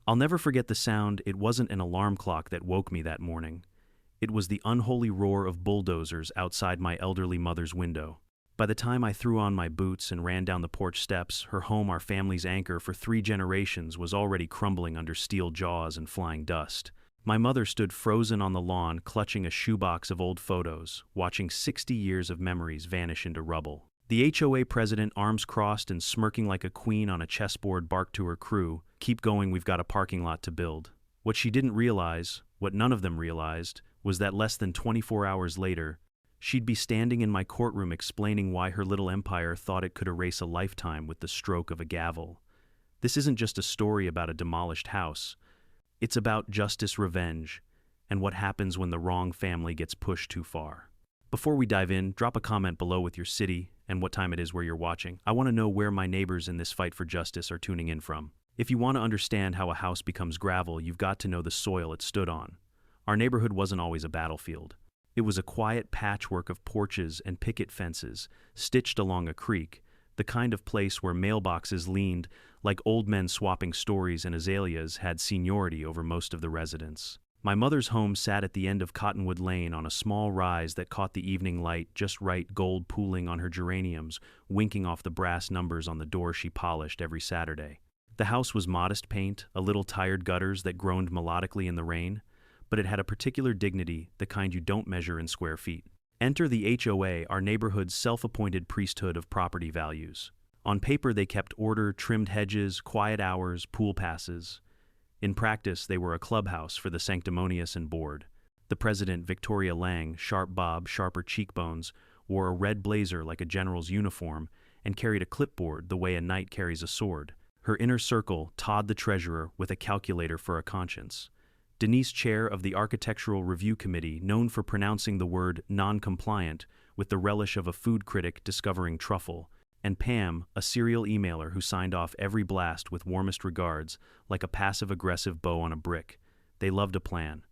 I'll never forget the sound. It wasn't an alarm clock that woke me that morning. It was the unholy roar of bulldozers outside my elderly mother's window. By the time I threw on my boots and ran down the porch steps, her home, our family's anchor for 3 generations, was already crumbling under steel jaws and flying dust. My mother stood frozen on the lawn, clutching a shoebox of old photos, watching 60 years of memories vanish into rubble. The HOA president, arms crossed and smirking like a queen on a chessboard, barked to her crew, "Keep going, we've got a parking lot to build." What she didn't realize, what none of them realized, was that less than 24 hours later, she'd be standing in my courtroom explaining why her little empire thought it could erase a lifetime with the stroke of a gavel. This isn't just a story about a demolished house. It's about justice, revenge, and what happens when the wrong family gets pushed too far. Before we dive in, drop a comment below with your city and what time it is where you're watching. I want to know where my neighbors in this fight for justice are tuning in from. If you want to understand how a house becomes gravel, you've got to know the soil it stood on. Our neighborhood wasn't always a battlefield. It was a quiet patchwork of porches and picket fences stitched along a creek, the kind of place where mailboxes leaned like old men swapping stories, and azaleas had seniority over most of the residents. My mother's home sat at the end of Cottonwood Lane on a small rise that caught the evening light just right, gold pooling on her geraniums, winking off the brass numbers on the door she polished every Saturday. The house was modest paint, a little tired gutters that groaned melodically in the rain, but it had a particular dignity, the kind you don't measure in square feet. Enter the HOA, our neighborhood's self-appointed priesthood of property values. On paper, they kept order, trimmed hedges, quiet hours, pool passes. In practice, they were a clubhouse for the sanctimonious and bored. The president, Victoria Lang, sharp bob, sharper cheekbones, wore a red blazer like a general's uniform and carried a clipboard the way a knight carries a sword. Her inner circle, Todd the treasurer, with a calculator for a conscience. Denise, chair of the Architectural Review Committee, known for pronouncing the word non-compliant with the relish of a food critic discovering truffle, and Pam, a serial emailer who signed off every blast with warmest regards, like a passive-aggressive bow on a brick. They loved a plan.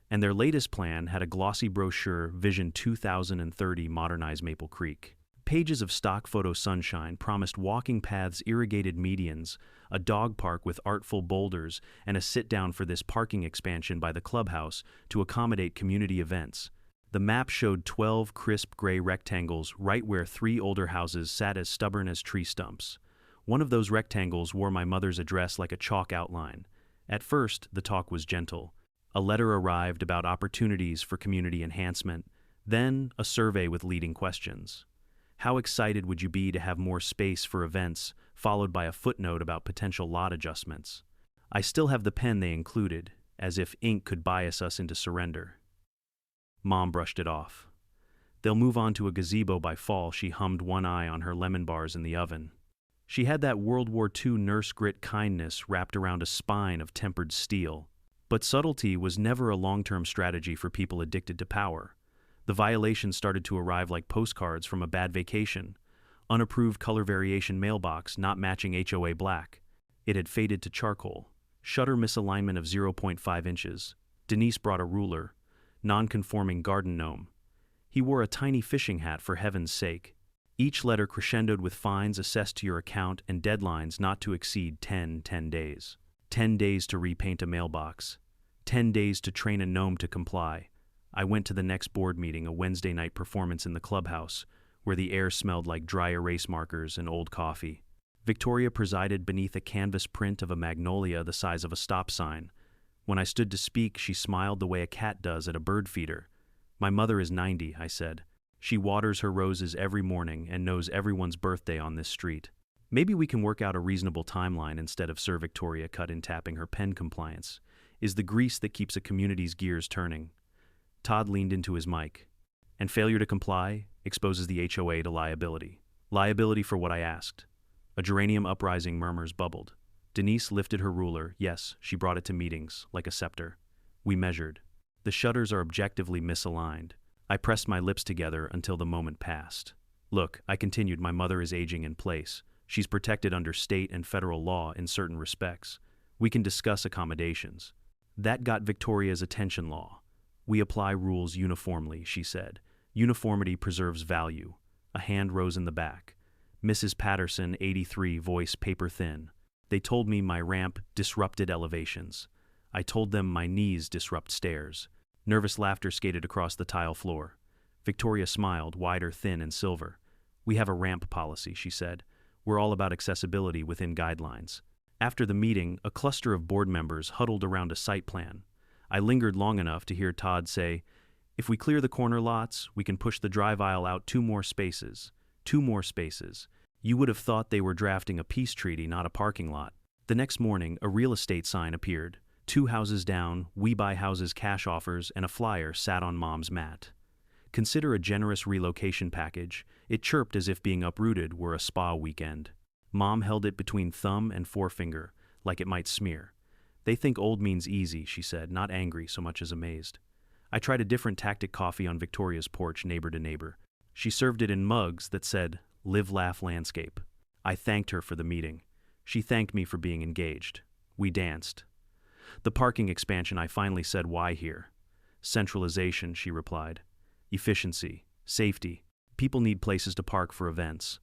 And their latest plan had a glossy brochure, Vision 2030, Modernize Maple Creek. Pages of stock photo sunshine promised walking paths, irrigated medians, a dog park with artful boulders, and a sit-down for this parking expansion by the clubhouse to accommodate community events. The map showed 12 crisp gray rectangles right where 3 older houses sat as stubborn as tree stumps. One of those rectangles wore my mother's address like a chalk outline. At first, the talk was gentle. A letter arrived about opportunities for community enhancement, then a survey with leading questions. How excited would you be to have more space for events, followed by a footnote about potential lot adjustments? I still have the pen they included, as if ink could bias us into surrender. Mom brushed it off. They'll move on to a gazebo by fall, she hummed, one eye on her lemon bars in the oven. She had that World War II nurse grit kindness wrapped around a spine of tempered steel. But subtlety was never a long-term strategy for people addicted to power. The violations started to arrive like postcards from a bad vacation. Unapproved color variation mailbox not matching HOA black. It had faded to charcoal. Shutter misalignment of 0.5 inches. Denise brought a ruler. Non-conforming garden gnome. He wore a tiny fishing hat, for heaven's sake. Each letter crescendoed with fines assessed to your account and deadlines not to exceed 10 days. 10 days to repaint a mailbox. 10 days to train a gnome to comply. I went to the next board meeting, a Wednesday night performance in the clubhouse, where the air smelled like dry erase markers and old coffee. Victoria presided beneath a canvas print of a magnolia the size of a stop sign. When I stood to speak, she smiled the way a cat does at a bird feeder. My mother is 90, I said. She waters her roses every morning and knows everyone's birthday on this street. Maybe we can work out a reasonable timeline instead of Sir, Victoria cut in, tapping her pen. Compliance is the grease that keeps a community's gears turning. Todd leaned into his mic. And failure to comply exposes the HOA to liability. Liability for what I asked. A geranium uprising murmurs bubbled. Denise lifted her ruler. Yes, she brought it to meetings, like a scepter. We measured. The shutters are objectively misaligned. I pressed my lips together until the moment passed. Look, I continued, my mother is aging in place. She's protected under state and federal law in certain respects. We can discuss accommodations. That got Victoria's attention. Law. We apply rules uniformly, she said. Uniformity preserves value. A hand rose in the back. Mrs. Patterson, 83, voice paper thin. They told me my ramp disrupted elevations. I told them my knees disrupt stairs. Nervous laughter skated across the tile floor. Victoria smiled, wider, thin, and silver. We have a ramp policy, she said. We're all about accessibility within guidelines. After the meeting, a cluster of board members huddled around a site plan. I lingered long enough to hear Todd say, "If we clear the corner lots, we can push the drive aisle out 2 more spaces. 2 more spaces." You would have thought they were drafting a peace treaty, not a parking lot. The next morning, a real estate sign appeared. 2 houses down, We Buy Houses cash offers, and a flyer sat on Mom's mat. Consider a generous relocation package. It chirped as if being uprooted were a spa weekend. Mom held it between thumb and forefinger, like it might smear. They think old means easy, she said, not angry so much as amazed. I tried a different tactic coffee on Victoria's porch, neighbor to neighbor. She served it in mugs that said, "Live, Laugh, Landscape." I thanked her for the meeting. She thanked me for being engaged. We danced. The parking expansion, I finally said, "Why here?" "Centralization," she replied. "Efficiency. Safety. People need places to park for events.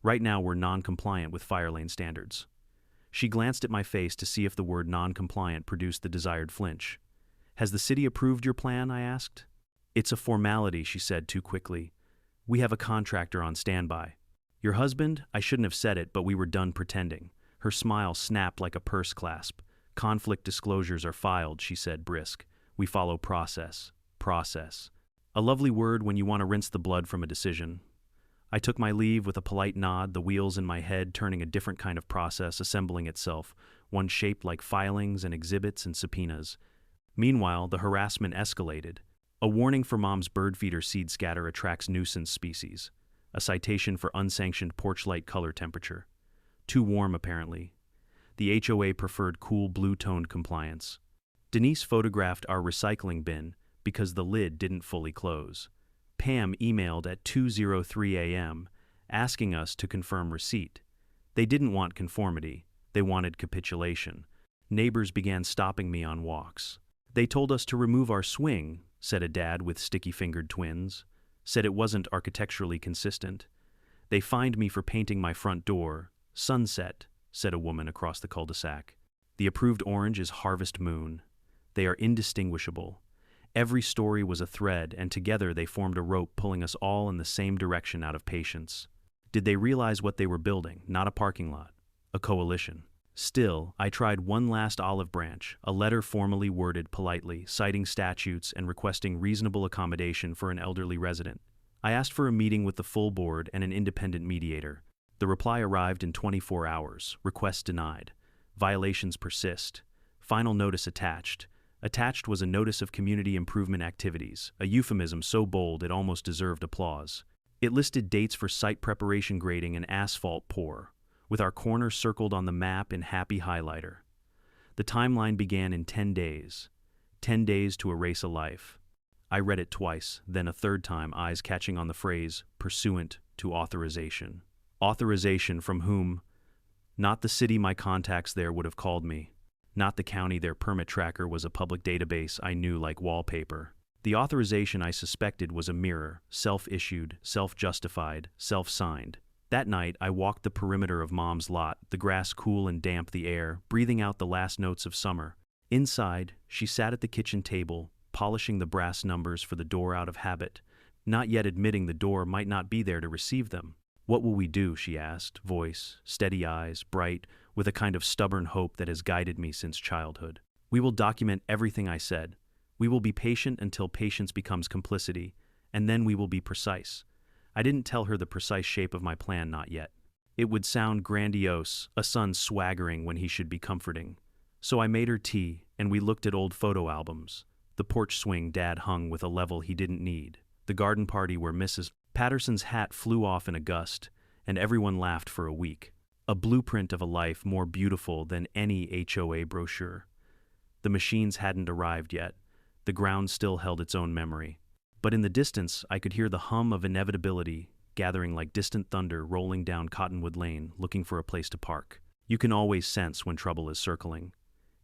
Right now we're non-compliant with fire lane standards." She glanced at my face to see if the word non-compliant produced the desired flinch. "Has the city approved your plan?" I asked. "It's a formality," she said too quickly. "We have a contractor on standby." "Your husband?" I shouldn't have said it, but we were done pretending. Her smile snapped like a purse clasp. "Conflict disclosures are filed," she said, brisk. "We follow process. Process. A lovely word when you want to rinse the blood from a decision." I took my leave with a polite nod, the wheels in my head turning a different kind of process assembling itself, one shaped like filings and exhibits and subpoenas. Meanwhile, the harassment escalated. A warning for Mom's bird feeder seed scatter attracts nuisance species. A citation for unsanctioned porch light color temperature. Too warm, apparently. The HOA preferred cool blue-toned compliance. Denise photographed our recycling bin because the lid didn't fully close. Pam emailed at 2:03 a.m. asking us to confirm receipt. They didn't want conformity. They wanted capitulation. Neighbors began stopping me on walks. "They told us to remove our swing," said a dad with sticky-fingered twins. "Said it wasn't architecturally consistent. They fined me for painting my front door. Sunset," said a woman across the cul-de-sac. "The approved orange is Harvest Moon. They are indistinguishable. Every story was a thread, and together they formed a rope pulling us all in the same direction out of patience." Did they realize what they were building? Not a parking lot. A coalition. Still, I tried one last olive branch, a letter formally worded politely, citing statutes and requesting reasonable accommodation for an elderly resident. I asked for a meeting with the full board and an independent mediator. The reply arrived in 24 hours. Request denied. Violations persist. Final notice attached. Attached was a notice of community improvement activities, a euphemism so bold it almost deserved applause. It listed dates for site preparation grading and asphalt pour, with our corner circled on the map in happy highlighter. The timeline began in 10 days. 10 days to erase a life. I read it twice, then a third time, eyes catching on the phrase, "pursuant to authorization." Authorization from whom? Not the city my contacts there would have called me. Not the county their permit tracker was a public database I knew like wallpaper. The authorization I suspected was a mirror, self-issued, self-justified, self-signed. That night, I walked the perimeter of Mom's lot, the grass cool and damp the air, breathing out the last notes of summer. Inside, she sat at the kitchen table, polishing the brass numbers for the door out of habit, not yet admitting the door might not be there to receive them. "What will we do?" she asked, voice, steady eyes, bright, with a kind of stubborn hope that has guided me since childhood. "We will document everything I said. We will be patient until patience becomes complicity, and then we will be precise." I didn't tell her the precise shape of my plan, not yet. It would sound grandiose, a son swaggering when he should be comforting. So I made her tea, and we looked at old photo albums. The porch swing Dad hung with a level he didn't need. The garden party where Mrs. Patterson's hat flew off in a gust, and everyone laughed for a week. A blueprint of a life more beautiful than any HOA brochure. The machines hadn't arrived yet. The ground still held its own memory. But in the distance, I could hear the hum of inevitability, gathering like distant thunder rolling down Cottonwood Lane, looking for a place to park. You can always sense when trouble is circling.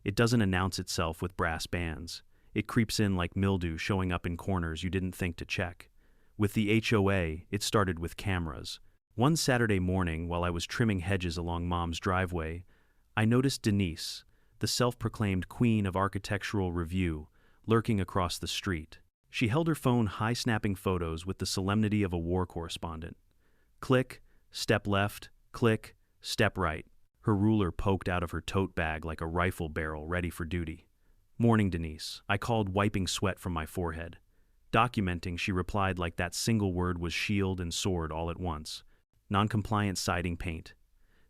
It doesn't announce itself with brass bands. It creeps in like mildew showing up in corners you didn't think to check. With the HOA, it started with cameras. One Saturday morning, while I was trimming hedges along Mom's driveway, I noticed Denise, the self-proclaimed queen of architectural review, lurking across the street. She held her phone high, snapping photos with the solemnity of a war correspondent. Click, step left, click, step right. Her ruler poked out of her tote bag like a rifle barrel ready for duty. "Morning, Denise," I called, wiping sweat from my forehead. Documenting, she replied like that single word was shield and sword all at once. "Non-compliant siding paint."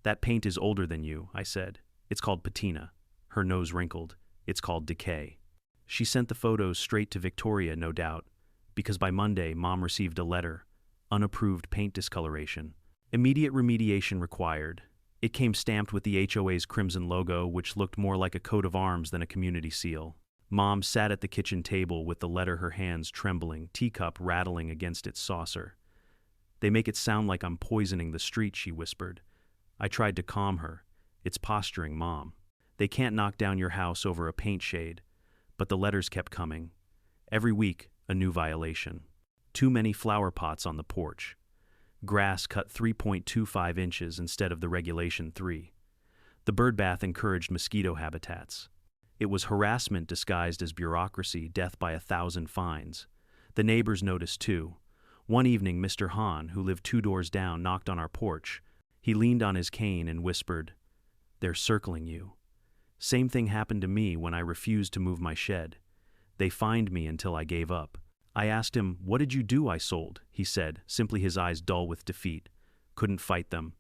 "That paint is older than you," I said. "It's called patina." Her nose wrinkled. "It's called decay." She sent the photos straight to Victoria, no doubt, because by Monday, Mom received a letter. Unapproved paint discoloration. Immediate remediation required. It came stamped with the HOA's crimson logo, which looked more like a coat of arms than a community seal. Mom sat at the kitchen table with the letter, her hands trembling, teacup rattling against its saucer. "They make it sound like I'm poisoning the street," she whispered. I tried to calm her. "It's posturing, Mom. They can't knock down your house over a paint shade." But the letters kept coming. Every week, a new violation. Too many flower pots on the porch. Grass cut 3.25 inches instead of the regulation 3. The bird bath encouraged mosquito habitats. It was harassment disguised as bureaucracy, death by 1,000 fines. The neighbors noticed too. One evening, Mr. Hahn, who lived 2 doors down, knocked on our porch. He leaned on his cane and whispered, "They're circling you." Same thing happened to me when I refused to move my shed. They fined me until I gave up. I asked him, "What did you do?" "I sold," he said, simply, his eyes dull with defeat. "Couldn't fight them."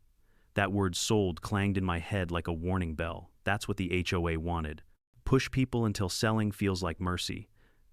That word "sold" clanged in my head like a warning bell. That's what the HOA wanted. Push people until selling feels like mercy,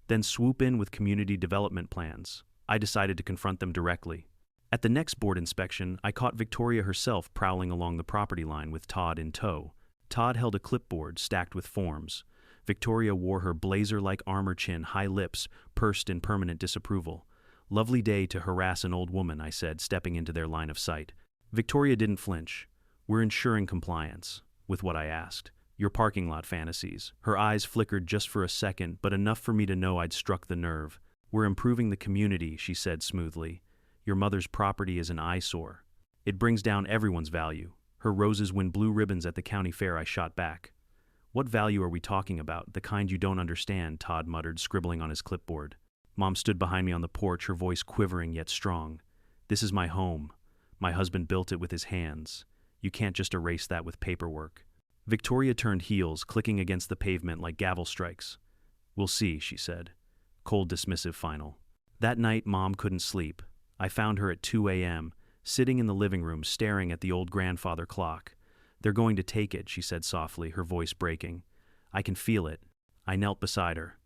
then swoop in with community development plans. I decided to confront them directly. At the next board inspection, I caught Victoria herself prowling along the property line with Todd in tow. Todd held a clipboard stacked with forms. Victoria wore her blazer-like armor chin, high lips pursed in permanent disapproval. "Lovely day to harass an old woman," I said, stepping into their line of sight. Victoria didn't flinch. "We're ensuring compliance." With what I asked. "Your parking lot fantasies." Her eyes flickered just for a second, but enough for me to know I'd struck the nerve. "We're improving the community," she said smoothly. "Your mother's property is an eyesore. It brings down everyone's value. Her roses win blue ribbons at the county fair." I shot back. "What value are we talking about? The kind you don't understand," Todd muttered, scribbling on his clipboard. Mom stood behind me on the porch, her voice quivering yet strong. "This is my home. My husband built it with his hands. You can't just erase that with paperwork." Victoria turned heels, clicking against the pavement like gavel strikes. "We'll see," she said. Cold, dismissive final. That night, Mom couldn't sleep. I found her at 2 a.m., sitting in the living room, staring at the old grandfather clock. "They're going to take it," she said softly, her voice breaking. "I can feel it." I knelt beside her.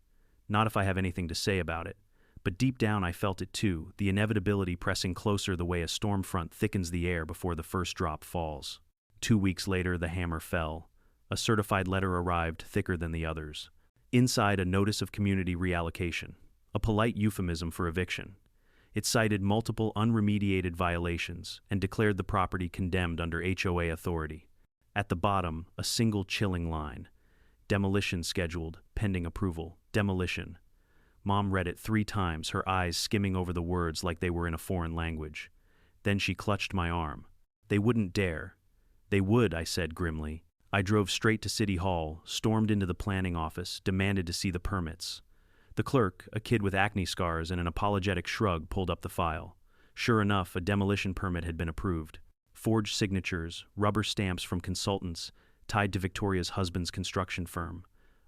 Not if I have anything to say about it. But deep down I felt it too, the inevitability pressing closer the way a storm front thickens the air before the first drop falls. 2 weeks later, the hammer fell. A certified letter arrived, thicker than the others. Inside, a notice of community reallocation, a polite euphemism for eviction. It cited multiple unremediated violations and declared the property condemned under HOA authority. At the bottom, a single chilling line. "Demolition scheduled, pending approval. Demolition." Mom read it 3 times, her eyes skimming over the words like they were in a foreign language. Then she clutched my arm. "They wouldn't dare." "They would," I said grimly. I drove straight to City Hall, stormed into the planning office, demanded to see the permits. The clerk, a kid with acne scars and an apologetic shrug, pulled up the file. Sure enough, a demolition permit had been approved. Forged signatures, rubber stamps from consultants, tied to Victoria's husband's construction firm.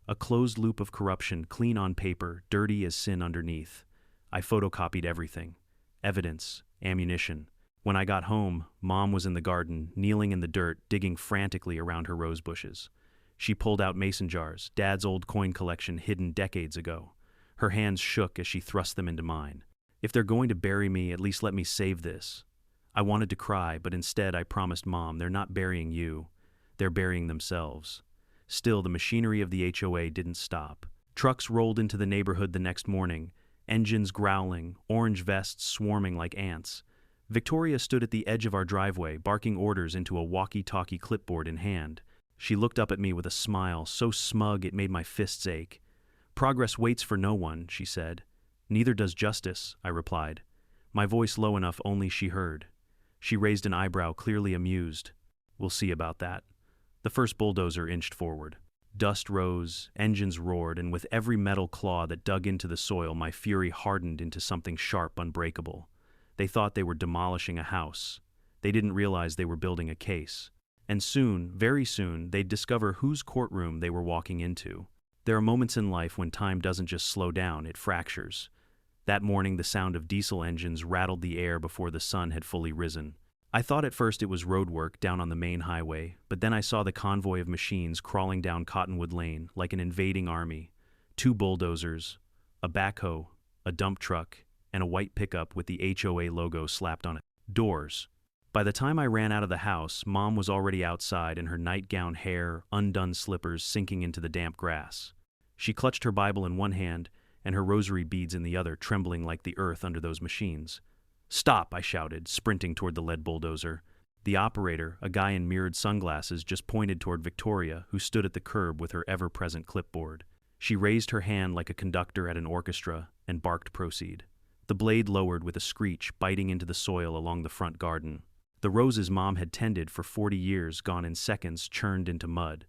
A closed loop of corruption, clean on paper, dirty as sin underneath. I photocopied everything. Evidence, ammunition. When I got home, Mom was in the garden, kneeling in the dirt, digging frantically around her rose bushes. She pulled out mason jars, Dad's old coin collection hidden decades ago. Her hands shook as she thrust them into mine. "If they're going to bury me, at least let me save this." I wanted to cry, but instead I promised Mom, "They're not burying you. They're burying themselves." Still, the machinery of the HOA didn't stop. Trucks rolled into the neighborhood the next morning, engines growling, orange vests swarming like ants. Victoria stood at the edge of our driveway, barking orders into a walkie-talkie, clipboard in hand. She looked up at me with a smile so smug it made my fists ache. "Progress waits for no one," she said. "Neither does justice," I replied. My voice low enough only she heard. She raised an eyebrow, clearly amused. "We'll see about that." The first bulldozer inched forward. Dust rose, engines roared, and with every metal claw that dug into the soil, my fury hardened into something sharp, unbreakable. They thought they were demolishing a house. They didn't realize they were building a case. And soon, very soon, they'd discover whose courtroom they were walking into. There are moments in life when time doesn't just slow down, it fractures. That morning, the sound of diesel engines rattled the air before the sun had fully risen. I thought at first it was roadwork down on the main highway, but then I saw the convoy of machines crawling down Cottonwood Lane like an invading army. 2 bulldozers, a backhoe, a dump truck, and a white pickup with the HOA logo slapped on it. Doors. By the time I ran out of the house, Mom was already outside in her nightgown, hair, undone slippers sinking into the damp grass. She clutched her Bible in one hand and her rosary beads in the other, trembling like the earth under those machines. "Stop!" I shouted, sprinting toward the lead bulldozer. The operator, a guy in mirrored sunglasses, just pointed toward Victoria, who stood at the curb with her ever-present clipboard. She raised her hand like a conductor at an orchestra and barked proceed. The blade lowered with a screech, biting into the soil along the front garden. The roses Mom had tended for 40 years, gone in seconds, churned into mud.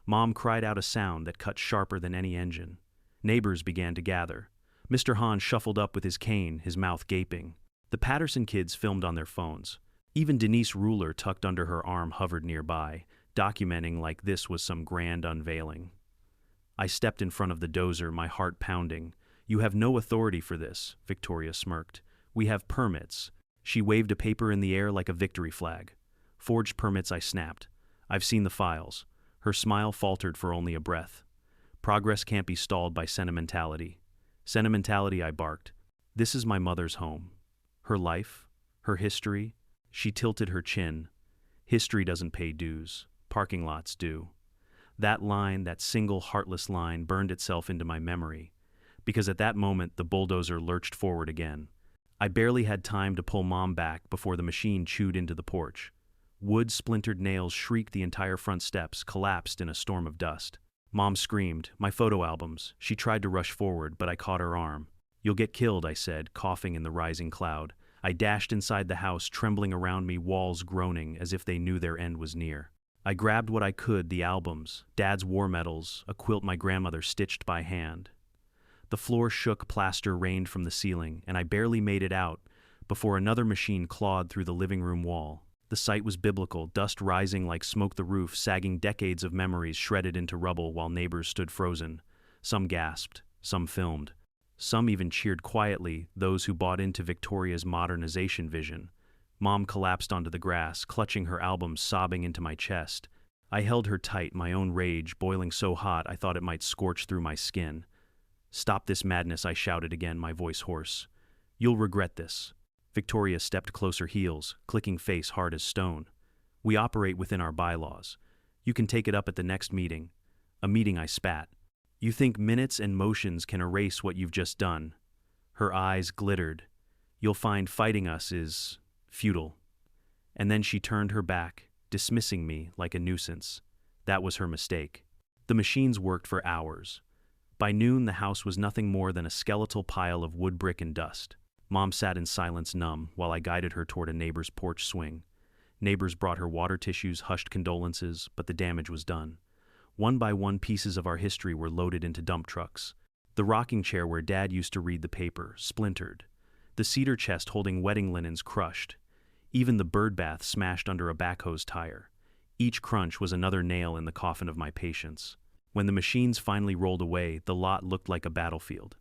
Mom cried out a sound that cut sharper than any engine. Neighbors began to gather. Mr. Hahn shuffled up with his cane, his mouth gaping. The Patterson kids filmed on their phones. Even Denise Ruler, tucked under her arm, hovered nearby, documenting like this was some grand unveiling. I stepped in front of the dozer, my heart pounding. "You have no authority for this," Victoria smirked. "We have permits." She waved a paper in the air like a victory flag. "Forged permits," I snapped. "I've seen the files." Her smile faltered for only a breath. "Progress can't be stalled by sentimentality." "Sentimentality," I barked. "This is my mother's home. Her life, her history." She tilted her chin. "History doesn't pay dues. Parking lots do." That line, that single heartless line, burned itself into my memory, because at that moment the bulldozer lurched forward again. I barely had time to pull Mom back before the machine chewed into the porch. Wood-splintered nails shrieked the entire front steps, collapsed in a storm of dust. Mom screamed, "My photo albums." She tried to rush forward, but I caught her arm. "You'll get killed," I said, coughing in the rising cloud. I dashed inside the house, trembling around me, walls groaning as if they knew their end was near. I grabbed what I could, the albums, Dad's war medals, a quilt my grandmother stitched by hand. The floor shook, plaster rained from the ceiling, and I barely made it out before another machine clawed through the living room wall. The sight was biblical, dust rising like smoke, the roof sagging, decades of memories shredded into rubble while neighbors stood frozen. Some gasped, some filmed. Some even cheered quietly, those who bought into Victoria's modernization vision. Mom collapsed onto the grass, clutching her albums, sobbing into my chest. I held her tight, my own rage boiling so hot I thought it might scorch through my skin. "Stop this madness," I shouted again, my voice hoarse. "You'll regret this." Victoria stepped closer, heels, clicking face hard as stone. "We operate within our bylaws. You can take it up at the next meeting." A meeting, I spat. "You think minutes and motions can erase what you've just done?" Her eyes glittered. "You'll find fighting us is futile." And then she turned her back, dismissing me like a nuisance. That was her mistake. The machines worked for hours. By noon, the house was nothing more than a skeletal pile of wood, brick, and dust. Mom sat in silence, numb, while I guided her toward a neighbor's porch swing. Neighbors brought her water tissues, hushed condolences, but the damage was done. One by one, pieces of our history were loaded into dump trucks. The rocking chair where Dad used to read the paper splintered. The cedar chest holding wedding linens crushed. Even the bird bath smashed under a backhoe's tire. Each crunch was another nail in the coffin of my patience. When the machines finally rolled away, the lot looked like a battlefield.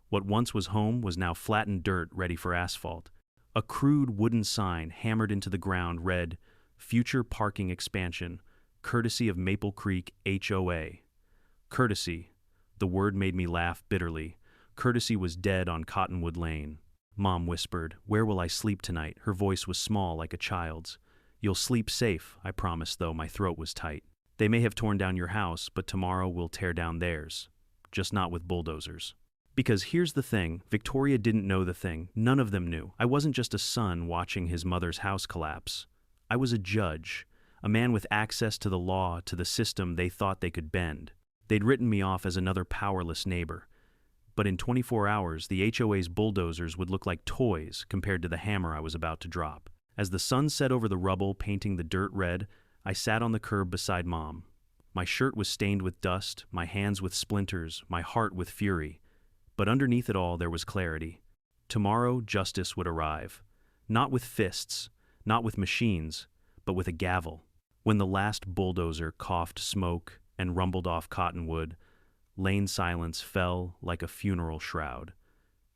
What once was home was now flattened dirt ready for asphalt. A crude wooden sign hammered into the ground read, "Future Parking Expansion, courtesy of Maple Creek HOA." Courtesy. The word made me laugh bitterly. Courtesy was dead on Cottonwood Lane. Mom whispered, "Where will I sleep tonight?" Her voice was small, like a child's. "You'll sleep safe," I promised, though my throat was tight. "They may have torn down your house, but tomorrow we'll tear down theirs. Just not with bulldozers." Because here's the thing, Victoria didn't know the thing. None of them knew. I wasn't just a son watching his mother's house collapse. I was a judge, a man with access to the law, to the system they thought they could bend. They'd written me off as another powerless neighbor. But in 24 hours, the HOA's bulldozers would look like toys compared to the hammer I was about to drop. As the sun set over the rubble, painting the dirt red, I sat on the curb beside Mom. My shirt was stained with dust, my hands with splinters, my heart with fury. But underneath it all there was clarity. Tomorrow justice would arrive. Not with fists, not with machines, but with a gavel. When the last bulldozer coughed smoke and rumbled off cottonwood, lane silence fell like a funeral shroud.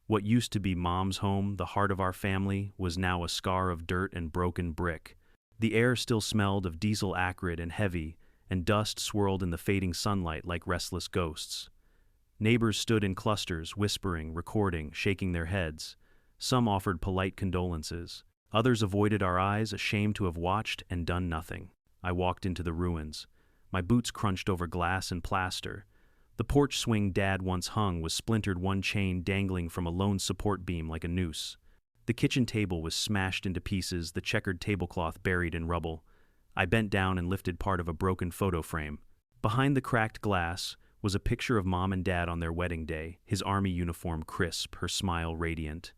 What used to be Mom's home, the heart of our family, was now a scar of dirt and broken brick. The air still smelled of diesel, acrid and heavy, and dust swirled in the fading sunlight like restless ghosts. Neighbors stood in clusters, whispering, recording, shaking their heads. Some offered polite condolences. Others avoided our eyes, ashamed to have watched and done nothing. I walked into the ruins. My boots crunched over glass and plaster. The porch swing Dad once hung was splintered, one chain dangling from a lone support beam like a noose. The kitchen table was smashed into pieces, the checkered tablecloth buried in rubble. I bent down and lifted part of a broken photo frame. Behind the cracked glass was a picture of Mom and Dad on their wedding day, his army uniform crisp, her smile radiant.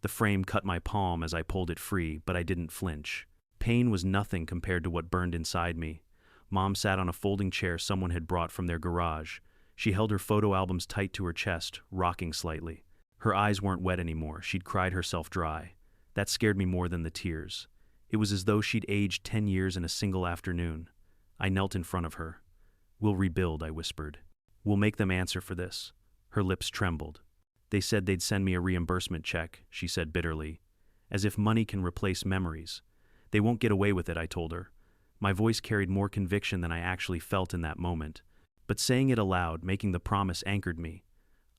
The frame cut my palm as I pulled it free, but I didn't flinch. Pain was nothing compared to what burned inside me. Mom sat on a folding chair someone had brought from their garage. She held her photo albums tight to her chest, rocking slightly. Her eyes weren't wet anymore. She'd cried herself dry. That scared me more than the tears. It was as though she'd aged 10 years in a single afternoon. I knelt in front of her. "We'll rebuild," I whispered. "We'll make them answer for this." Her lips trembled. "They said they'd send me a reimbursement check," she said bitterly. "As if money can replace memories. They won't get away with it," I told her. My voice carried more conviction than I actually felt in that moment. But saying it aloud, making the promise, anchored me.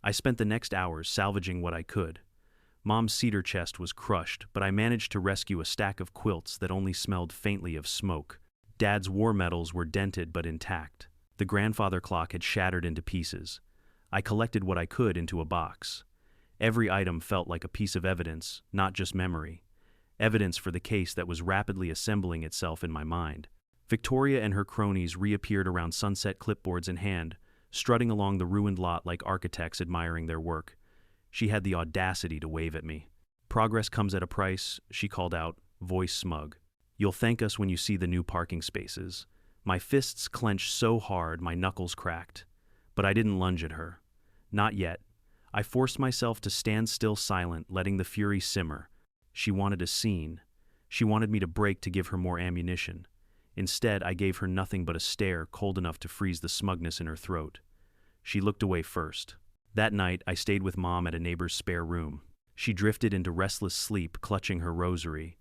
I spent the next hours salvaging what I could. Mom's cedar chest was crushed, but I managed to rescue a stack of quilts that only smelled faintly of smoke. Dad's war medals were dented but intact. The grandfather clock had shattered into pieces. I collected what I could into a box. Every item felt like a piece of evidence, not just memory. Evidence for the case that was rapidly assembling itself in my mind. Victoria and her cronies reappeared around sunset, clipboards in hand, strutting along the ruined lot like architects admiring their work. She had the audacity to wave at me. "Progress comes at a price," she called out, voice smug. "You'll thank us when you see the new parking spaces." My fists clenched so hard my knuckles cracked. But I didn't lunge at her. Not yet. I forced myself to stand still, silent, letting the fury simmer. She wanted a scene. She wanted me to break to give her more ammunition. Instead, I gave her nothing but a stare cold enough to freeze the smugness in her throat. She looked away first. That night, I stayed with Mom at a neighbor's spare room. She drifted into restless sleep, clutching her rosary.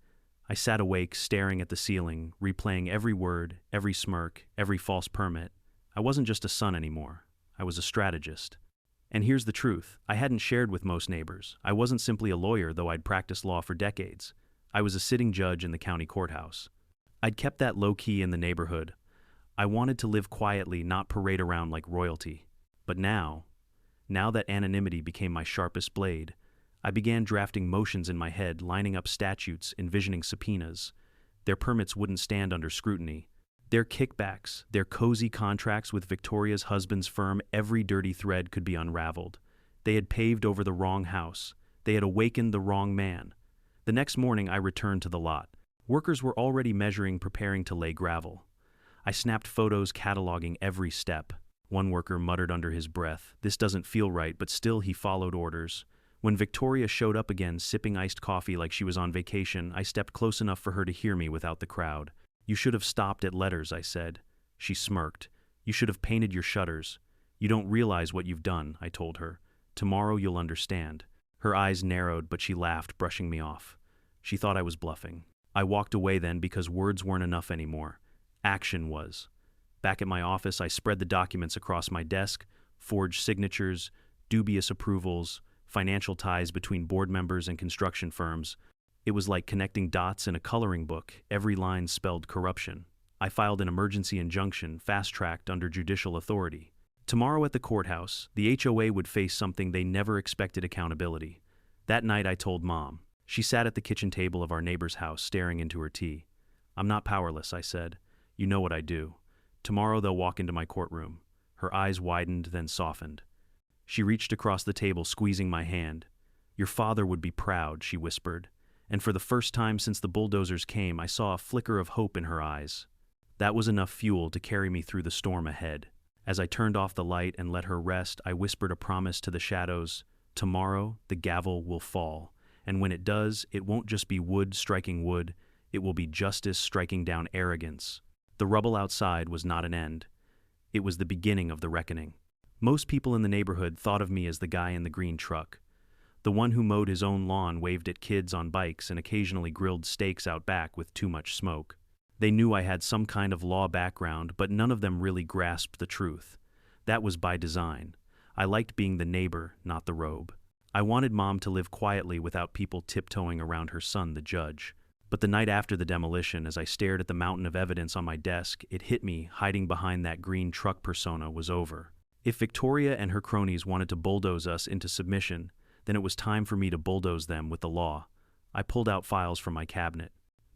I sat awake, staring at the ceiling, replaying every word, every smirk, every false permit. I wasn't just a son anymore. I was a strategist. And here's the truth. I hadn't shared with most neighbors. I wasn't simply a lawyer, though I'd practiced law for decades. I was a sitting judge in the county courthouse. I'd kept that low-key in the neighborhood. I wanted to live quietly, not parade around like royalty. But now that anonymity became my sharpest blade, I began drafting motions in my head, lining up statutes, envisioning subpoenas. Their permits wouldn't stand under scrutiny. Their kickbacks, their cozy contracts with Victoria's husband's firm, every dirty thread could be unraveled. They had paved over the wrong house. They had awakened the wrong man. The next morning I returned to the lot. Workers were already measuring, preparing to lay gravel. I snapped photos cataloging every step. One worker muttered under his breath, "This doesn't feel right," but still he followed orders. When Victoria showed up again, sipping iced coffee like she was on vacation, I stepped close enough for her to hear me without the crowd. "You should have stopped at letters," I said. She smirked. "You should have painted your shutters." "You don't realize what you've done," I told her. "Tomorrow you'll understand." Her eyes narrowed, but she laughed, brushing me off. She thought I was bluffing. I walked away then because words weren't enough anymore. Action was. Back at my office, I spread the documents across my desk, forged signatures, dubious approvals, financial ties between board members and construction firms. It was like connecting dots in a coloring book. Every line spelled corruption. I filed an emergency injunction, fast-tracked under judicial authority. Tomorrow at the courthouse, the HOA would face something they never expected: accountability. That night I told Mom. She sat at the kitchen table of our neighbor's house, staring into her tea. "I'm not powerless," I said. "You know what I do. Tomorrow they'll walk into my courtroom." Her eyes widened, then softened. She reached across the table, squeezing my hand. "Your father would be proud," she whispered. And for the first time since the bulldozers came, I saw a flicker of hope in her eyes. That was enough fuel to carry me through the storm ahead. As I turned off the light and let her rest, I whispered a promise to the shadows. Tomorrow, the gavel will fall. And when it does, it won't just be wood striking wood, it will be justice striking down arrogance. The rubble outside was not an end. It was the beginning of the reckoning. Most people in the neighborhood thought of me as the guy in the green truck. The one who mowed his own lawn, waved at kids on bikes, and occasionally grilled steaks out back with too much smoke. They knew I had some kind of law background, but none of them really grasped the truth. That was by design. I liked being the neighbor, not the robe. I wanted Mom to live quietly without people tiptoeing around her son, the judge. But the night after the demolition, as I stared at the mountain of evidence on my desk, it hit me, hiding behind that green truck persona was over. If Victoria and her cronies wanted to bulldoze us into submission, then it was time for me to bulldoze them with the law. I pulled out files from my cabinet.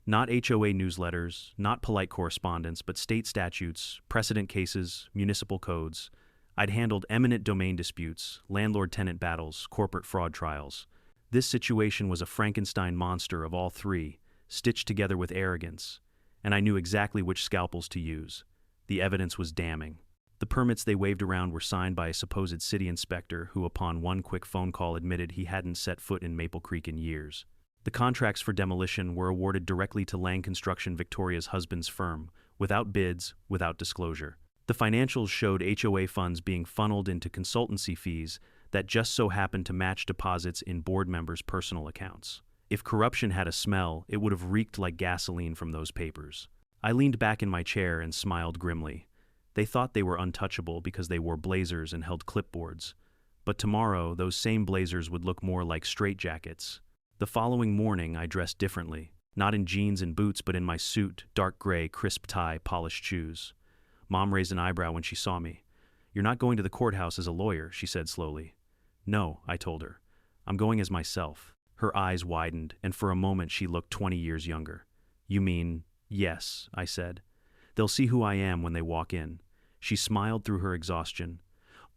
Not HOA newsletters, not polite correspondence, but state statutes, precedent cases, municipal codes. I'd handled eminent domain disputes, landlord-tenant battles, corporate fraud trials. This situation was a Frankenstein monster of all three, stitched together with arrogance, and I knew exactly which scalpels to use. The evidence was damning. The permits they waved around were signed by a supposed city inspector who, upon one quick phone call, admitted he hadn't set foot in Maple Creek in years. The contracts for demolition were awarded directly to Lang Construction, Victoria's husband's firm, without bids, without disclosure. The financials showed HOA funds being funneled into consultancy fees that just so happened to match deposits in board members' personal accounts. If corruption had a smell, it would have reeked like gasoline from those papers. I leaned back in my chair and smiled grimly. They thought they were untouchable because they wore blazers and held clipboards. But tomorrow, those same blazers would look more like straitjackets. The following morning, I dressed differently. Not in jeans and boots, but in my suit, dark gray, crisp tie, polished shoes. Mom raised an eyebrow when she saw me. "You're not going to the courthouse as a lawyer," she said slowly. "No," I told her. "I'm going as myself." Her eyes widened, and for a moment she looked 20 years younger. "You mean—" "Yes," I said. "They'll see who I am when they walk in." She smiled through her exhaustion.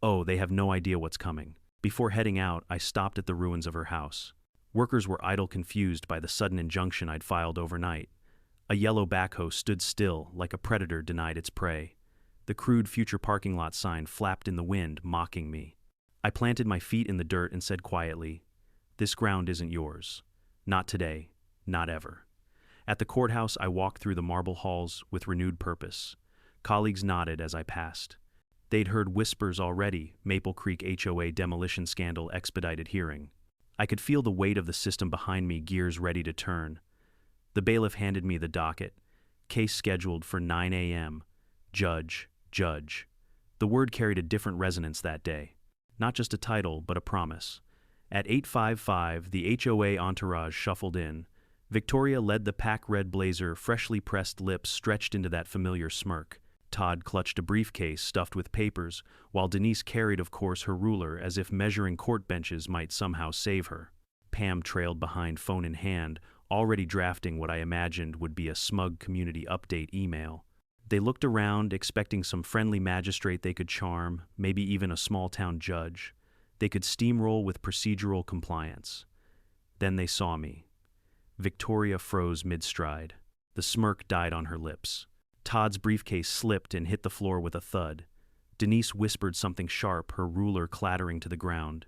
"Oh, they have no idea what's coming." Before heading out, I stopped at the ruins of her house. Workers were idle, confused by the sudden injunction I'd filed overnight. A yellow backhoe stood still, like a predator denied its prey. The crude future parking lot sign flapped in the wind, mocking me. I planted my feet in the dirt and said quietly, "This ground isn't yours. Not today. Not ever." At the courthouse, I walked through the marble halls with renewed purpose. Colleagues nodded as I passed. They'd heard whispers already, Maple Creek HOA demolition scandal expedited hearing. I could feel the weight of the system behind me, gears ready to turn. The bailiff handed me the docket. Case scheduled for 9 a.m. Judge, judge. The word carried a different resonance that day. Not just a title, but a promise. At 8:55, the HOA entourage shuffled in. Victoria led the pack-red blazer, freshly pressed lips stretched into that familiar smirk. Todd clutched a briefcase stuffed with papers, while Denise carried, of course, her ruler, as if measuring court benches might somehow save her. Pam trailed behind, phone in hand, already drafting what I imagined would be a smug community update email. They looked around, expecting some friendly magistrate they could charm, maybe even a small-town judge. They could steamroll with procedural compliance. Then they saw me. Victoria froze mid-stride. The smirk died on her lips. Todd's briefcase slipped and hit the floor with a thud. Denise whispered something sharp, her ruler clattering to the ground.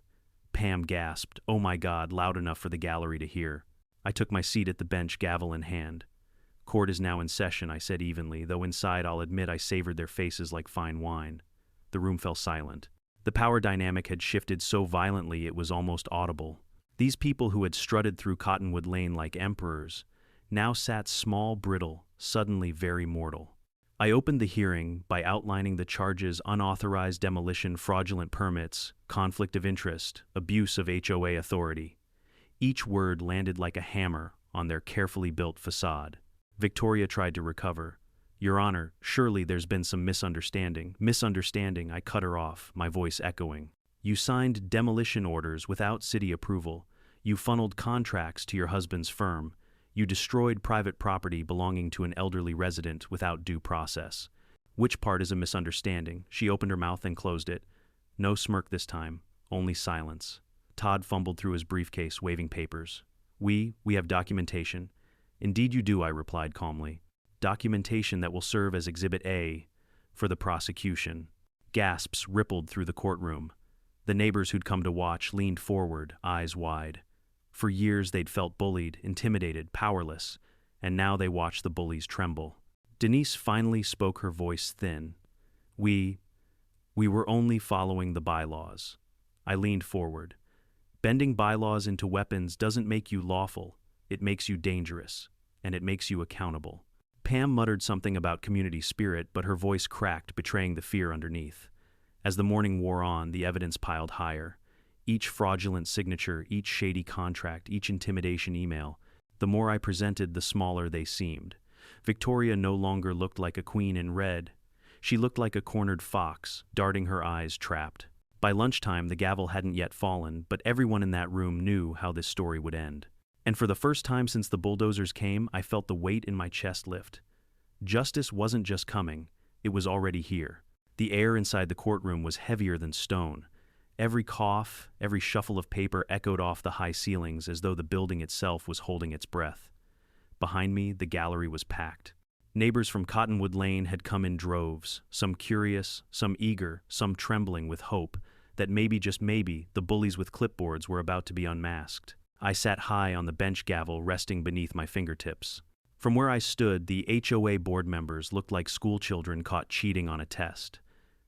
Pam gasped, "Oh my God," loud enough for the gallery to hear. I took my seat at the bench, gavel in hand. "Court is now in session," I said evenly, though inside I'll admit I savored their faces like fine wine. The room fell silent. The power dynamic had shifted so violently it was almost audible. These people who had strutted through Cottonwood Lane like emperors now sat small, brittle, suddenly very mortal. I opened the hearing by outlining the charges: unauthorized demolition, fraudulent permits, conflict of interest, abuse of HOA authority. Each word landed like a hammer on their carefully built facade. Victoria tried to recover. "Your Honor, surely there's been some misunderstanding." "Misunderstanding," I cut her off, my voice echoing. "You signed demolition orders without city approval. You funneled contracts to your husband's firm. You destroyed private property belonging to an elderly resident without due process. Which part is a misunderstanding?" She opened her mouth and closed it. No smirk this time, only silence. Todd fumbled through his briefcase, waving papers. We have documentation." "Indeed you do," I replied calmly. documentation that will serve as Exhibit A for the prosecution. Gasps rippled through the courtroom. The neighbors who'd come to watch leaned forward, eyes wide. For years they'd felt bullied, intimidated, powerless, and now they watched the bullies tremble. Denise finally spoke, her voice thin. We were only following the bylaws. I leaned forward. Bending bylaws into weapons doesn't make you lawful, it makes you dangerous, and it makes you accountable. Pam muttered something about community spirit, but her voice cracked, betraying the fear underneath. As the morning wore on, the evidence piled higher. Each fraudulent signature, each shady contract, each intimidation email. The more I presented, the smaller they seemed. Victoria no longer looked like a queen in red. She looked like a cornered fox, darting her eyes trapped. By lunchtime, the gavel hadn't yet fallen, but everyone in that room knew how this story would end. And for the first time since the bulldozers came, I felt the weight in my chest lift. Justice wasn't just coming, it was already here. The air inside the courtroom was heavier than stone. Every cough, every shuffle of paper echoed off the high ceilings as though the building itself was holding its breath. Behind me, the gallery was packed. Neighbors from Cottonwood Lane had come in droves, some curious, some eager, some trembling with hope that maybe, just maybe, the bullies with clipboards were about to be unmasked. I sat high on the bench gavel resting beneath my fingertips. From where I stood, the HOA board members looked like schoolchildren caught cheating on a test.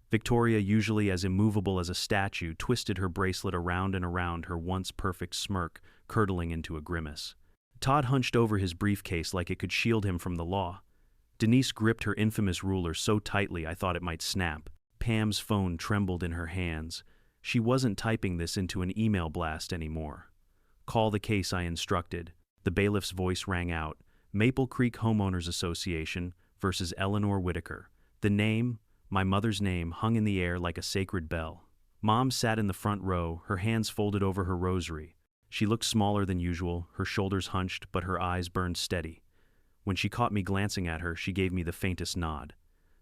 Victoria, usually as immovable as a statue, twisted her bracelet around and around her once perfect smirk, curdling into a grimace. Todd hunched over his briefcase like it could shield him from the law. Denise gripped her infamous ruler so tightly I thought it might snap. Pam's phone trembled in her hands. She wasn't typing this into an email blast anymore. "Call the case," I instructed. The bailiff's voice rang out. Maple Creek Homeowners Association versus Eleanor Whitaker. The name, my mother's name, hung in the air like a sacred bell. Mom sat in the front row, her hands folded over her rosary. She looked smaller than usual, her shoulders hunched, but her eyes burned steady. When she caught me glancing at her, she gave me the faintest nod.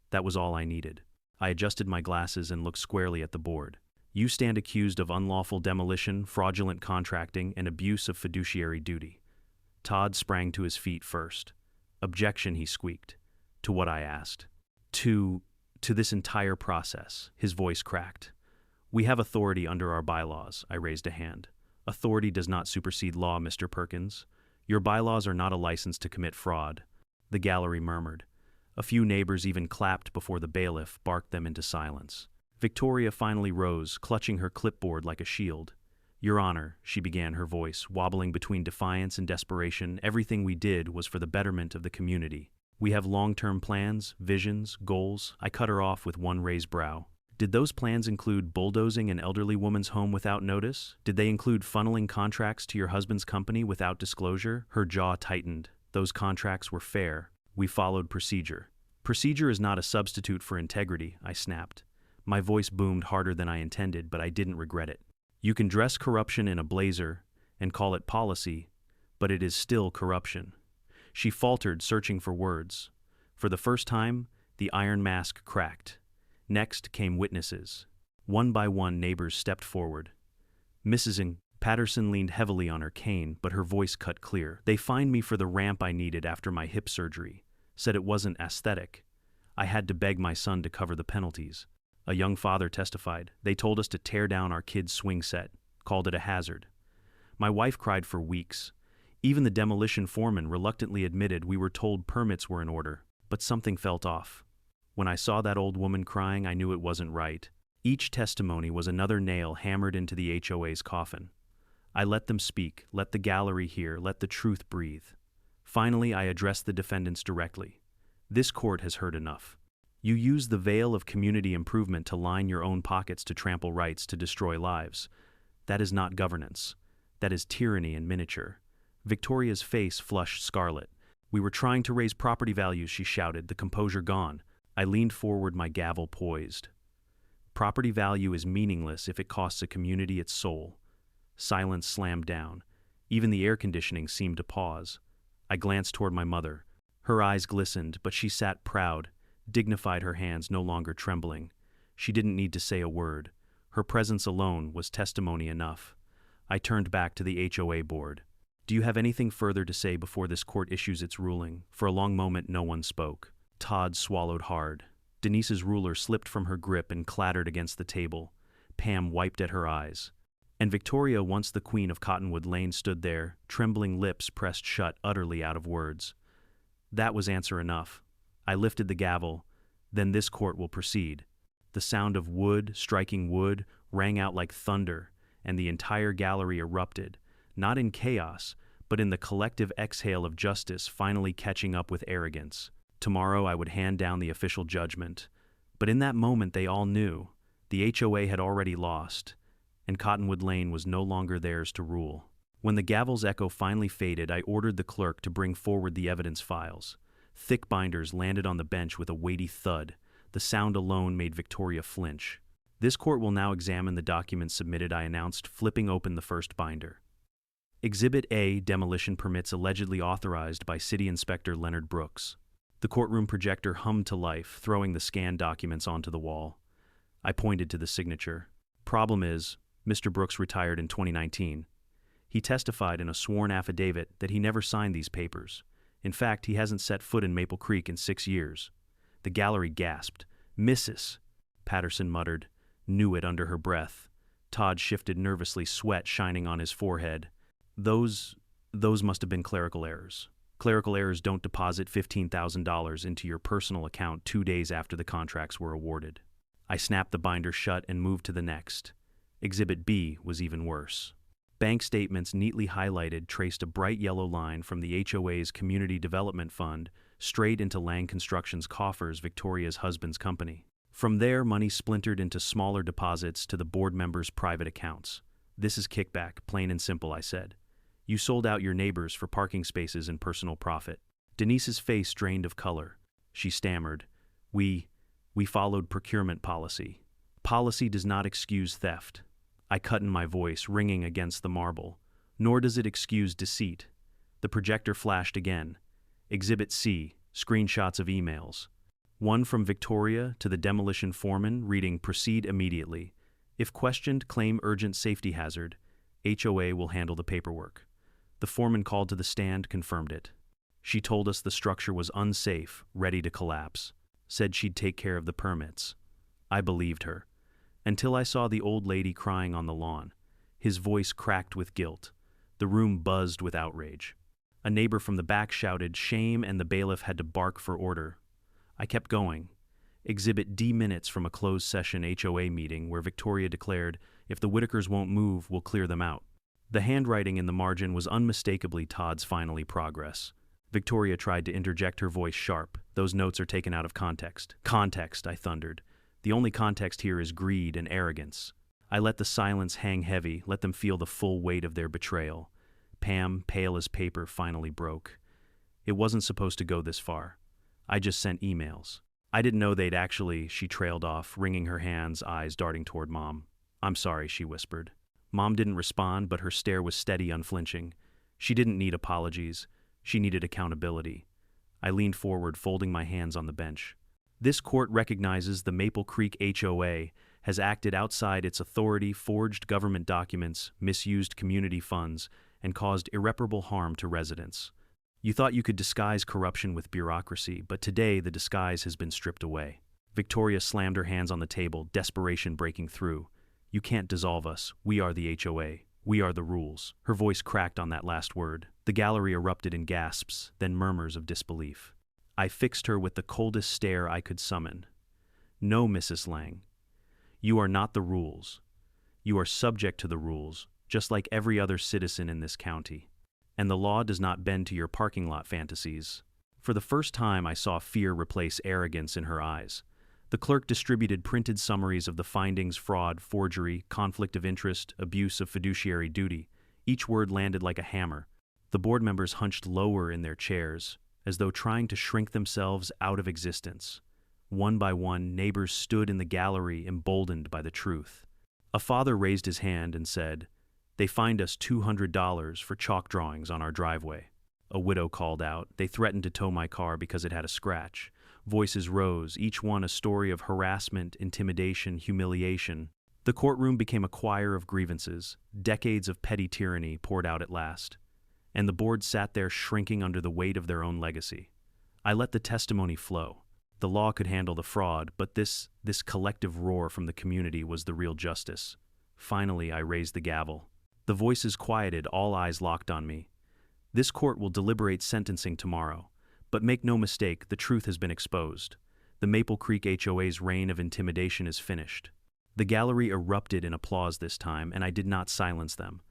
That was all I needed. I adjusted my glasses and looked squarely at the board. "You stand accused of unlawful demolition, fraudulent contracting, and abuse of fiduciary duty." Todd sprang to his feet first. "Objection," he squeaked. "To what?" I asked. To this entire process," his voice cracked. "We have authority under our bylaws," I raised a hand. "Authority does not supersede law, Mr. Perkins. Your bylaws are not a license to commit fraud." The gallery murmured. A few neighbors even clapped before the bailiff barked them into silence. Victoria finally rose, clutching her clipboard like a shield. "Your Honor," she began, her voice wobbling between defiance and desperation, "everything we did was for the betterment of the community. We have long-term plans, visions, goals." I cut her off with one raised brow. "Did those plans include bulldozing an elderly woman's home without notice? Did they include funneling contracts to your husband's company without disclosure?" Her jaw tightened. "Those contracts were fair. We followed procedure." "Procedure is not a substitute for integrity," I snapped. My voice boomed harder than I intended, but I didn't regret it. "You can dress corruption in a blazer and call it policy, but it is still corruption." She faltered, searching for words. For the first time, the iron mask cracked. Next came witnesses. One by one, neighbors stepped forward. Mrs. Patterson leaned heavily on her cane, but her voice cut clear. "They fined me for the ramp I needed after my hip surgery. Said it wasn't aesthetic. I had to beg my son to cover the penalties." A young father testified. "They told us to tear down our kid's swing set, called it a hazard." My wife cried for weeks. Even the demolition foreman reluctantly admitted we were told permits were in order, but something felt off. When I saw that old woman crying, I knew it wasn't right. Each testimony was another nail hammered into the HOA's coffin. I let them speak, let the gallery hear, let the truth breathe. Finally, I addressed the defendants directly. "This court has heard enough. You use the veil of community improvement to line your own pockets, to trample rights, to destroy lives. That is not governance. That is tyranny in miniature." Victoria's face flushed scarlet. "We were trying to raise property values," she shouted, the composure gone. I leaned forward, my gavel poised. "Property value is meaningless if it costs a community its soul." Silence slammed down. Even the air conditioning seemed to pause. I glanced toward my mother. Her eyes glistened, but she sat proud, dignified, her hands no longer trembling. She didn't need to say a word. Her presence alone was testimony enough. I turned back to the HOA board. Do you have anything further to say before this court issues its ruling? For a long moment, no one spoke. Todd swallowed hard. Denise's ruler slipped from her grip and clattered against the table. Pam wiped at her eyes. And Victoria, once the queen of Cottonwood Lane, stood there, trembling lips pressed shut, utterly out of words. That was answer enough. I lifted the gavel. Then this court will proceed. The sound of wood striking wood rang out like thunder, and the entire gallery erupted, not in chaos, but in the collective exhale of justice finally catching up with arrogance. Tomorrow I would hand down the official judgment. But in that moment they all knew. The HOA had already lost, and Cottonwood Lane was no longer theirs to rule. When the gavel's echo finally faded, I ordered the clerk to bring forward the evidence files. Thick binders landed on the bench with a weighty thud. The sound alone made Victoria flinch. This court will now examine the documents submitted, I announced, flipping open the first binder. Exhibit A, demolition permits allegedly authorized by City Inspector Leonard Brooks. The courtroom projector hummed to life, throwing the scanned documents onto the wall. I pointed to the signature. Problem is, Mr. Brooks retired in 2019. He testified in a sworn affidavit that he never signed these papers. In fact, he hasn't set foot in Maple Creek in 6 years. The gallery gasped. Mrs. Patterson muttered. Knew it under her breath. Todd shifted nervously, sweat shining on his forehead. Those must have been clerical errors. Clerical errors don't deposit $15,000 into your personal account 2 days after the contracts were awarded. I snapped the binder shut and moved to the next. Exhibit B was even worse. Bank statements neatly highlighted traced a bright yellow line from the HOA's Community Development Fund straight into Lang Construction's coffers, Victoria's husband's company. From there, money splintered into smaller deposits to the board members' private accounts. This is kickback, plain and simple, I said. You sold out your neighbors for parking spaces and personal profit. Denise's face drained of color. She stammered. We followed procurement policy. Policy does not excuse theft. I cut in my voice, ringing against the marble. Nor does it excuse deceit. The projector flashed again. Exhibit C, screenshots of emails. One from Victoria to the demolition foreman, reading, "Proceed immediately. If questioned, claim urgent safety hazard. HOA will handle the paperwork." The foreman called to the stand, confirmed it. She told us the structure was unsafe, ready to collapse. Said she'd take care of the permits. I believed her. Until I saw the old lady crying on the lawn. His voice cracked with guilt. The room buzzed with outrage. A neighbor from the back shouted shame, and the bailiff had to bark for order. I kept going. Exhibit D, minutes from a closed session HOA meeting where Victoria declared, "If the Whitakers won't move, we'll clear them out." The handwriting in the margin was unmistakably Todd's finally progress. Victoria tried to interject, her voice sharp. "Those notes are taken out of context." "Context," I thundered. "The only context here is greed and arrogance." I let the silence hang heavy, let them feel the full weight of their betrayal. Pam, pale as paper, finally broke. "It wasn't supposed to go this far. I just sent emails." "I didn't know they'd actually," she trailed off, wringing her hands, eyes darting toward Mom. "I'm sorry," she whispered. Mom didn't respond, but her stare was steady, unflinching. She didn't need apologies. She needed accountability. I leaned forward, folding my hands on the bench. This court recognizes the Maple Creek HOA has acted outside its authority, forged government documents, misused community funds, and caused irreparable harm to residents. You thought you could disguise corruption with bureaucracy, but today the disguise has been stripped away. Victoria slammed her hands on the table, desperation breaking through. "You can't dissolve us. We are the HOA. We are the rules." Her voice cracked on that last word. The gallery erupted in gasps, then murmurs of disbelief. I fixed her with the coldest stare I could summon. "No, Mrs. Lang. You are not the rules. You are subject to the rules, just like every other citizen in this county. And the law does not bend to your parking lot fantasies." For the first time, I saw fear replace arrogance in her eyes. The clerk distributed printed summaries of the findings: fraud, forgery, conflict of interest, abuse of fiduciary duty. Each word landed like a hammer. The board members hunched lower in their chairs, as though trying to shrink themselves out of existence. One by one, neighbors stood in the gallery, emboldened by the truth. A father raised his hand and said, "They fined us $200 for chalk drawings on our driveway." A widow called out, "They threatened to tow my car because it had a scratch." Voices rose, each one a story of harassment, intimidation, humiliation. The courtroom became a choir of grievances. Decades of petty tyranny poured out at last. and the board sat there shrinking under the weight of their own legacy. I let the testimony flow. The law could handle the fraud, but this collective roar from the community was the real justice. Finally, I raised the gavel. The voices quieted, all eyes locked on me. This court will deliberate sentencing tomorrow, but make no mistake, the truth has been exposed. The Maple Creek HOA's reign of intimidation is finished. The gallery erupted in applause this time, and I did not silence them.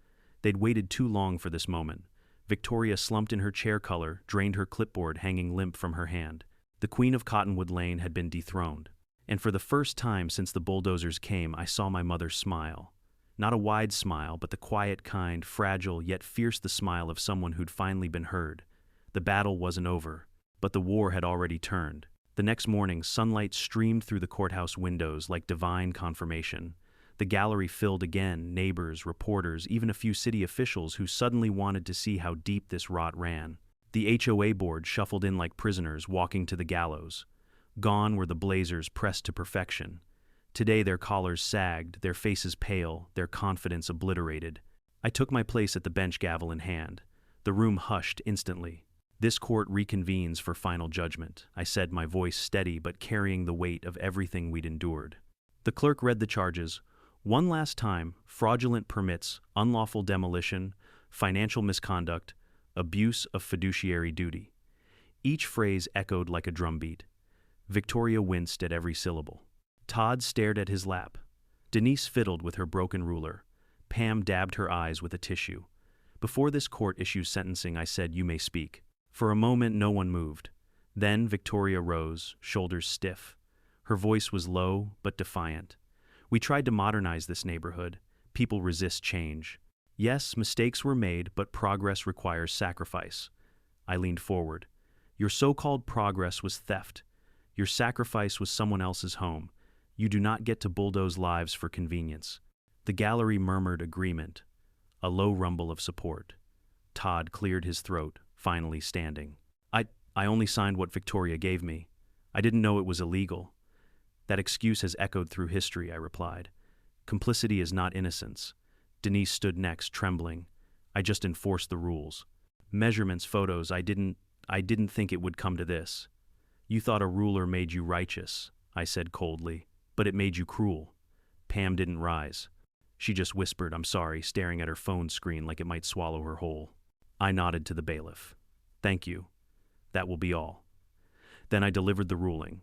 They'd waited too long for this moment. Victoria slumped in her chair color, drained her clipboard hanging limp from her hand. The Queen of Cottonwood Lane had been dethroned. And for the first time since the bulldozers came, I saw my mother smile. Not a wide smile, but the quiet, kind, fragile, yet fierce the smile of someone who'd finally been heard. The battle wasn't over, but the war had already turned. The next morning, sunlight streamed through the courthouse windows like divine confirmation. The gallery filled again, neighbors, reporters, even a few city officials who suddenly wanted to see how deep this rot ran. The HOA board shuffled in like prisoners walking to the gallows. Gone were the blazers pressed to perfection. Today their collars sagged, their faces pale, their confidence obliterated. I took my place at the bench, gavel in hand. The room hushed instantly. "This court reconvenes for final judgment," I said, my voice steady but carrying the weight of everything we'd endured. The clerk read the charges. One last time: fraudulent permits, unlawful demolition, financial misconduct, abuse of fiduciary duty. Each phrase echoed like a drumbeat. Victoria winced at every syllable. Todd stared at his lap. Denise fiddled with her broken ruler. Pam dabbed her eyes with a tissue. Before this court issues sentencing, I said, "You may speak." For a moment, no one moved. Then Victoria rose, shoulders stiff. Her voice was low but defiant. "We tried to modernize this neighborhood. People resist change. Yes, mistakes were made, but progress requires sacrifice." I leaned forward. "Your so-called progress was theft. Your sacrifice was someone else's home. You do not get to bulldoze lives for convenience." The gallery murmured agreement, a low rumble of support. Todd cleared his throat, finally standing. I only signed what Victoria gave me. I didn't know it was illegal." "That excuse has echoed through history," I replied. "Complicity is not innocence." Denise stood next, trembling. "I just enforced the rules. Measurements, photos, I didn't think it would come to this." "You thought a ruler made you righteous," I said coldly, "but it made you cruel." Pam didn't rise. She just whispered, "I'm sorry," staring at her phone screen like it might swallow her whole. I nodded to the bailiff. "Thank you. That will be all." Then I delivered the ruling.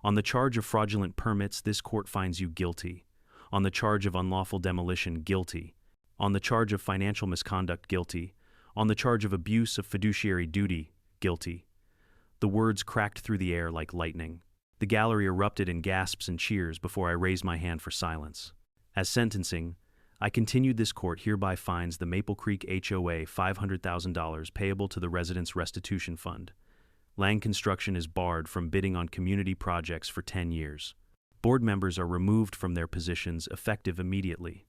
"On the charge of fraudulent permits, this court finds you guilty. On the charge of unlawful demolition, guilty. On the charge of financial misconduct, guilty. On the charge of abuse of fiduciary duty, guilty." The words cracked through the air like lightning. The gallery erupted in gasps and cheers before I raised my hand for silence. As sentencing, I continued, "This court hereby fines the Maple Creek HOA $500,000 payable to the Residents' Restitution Fund. Lang Construction is barred from bidding on community projects for 10 years. Board members are removed from their positions effective immediately.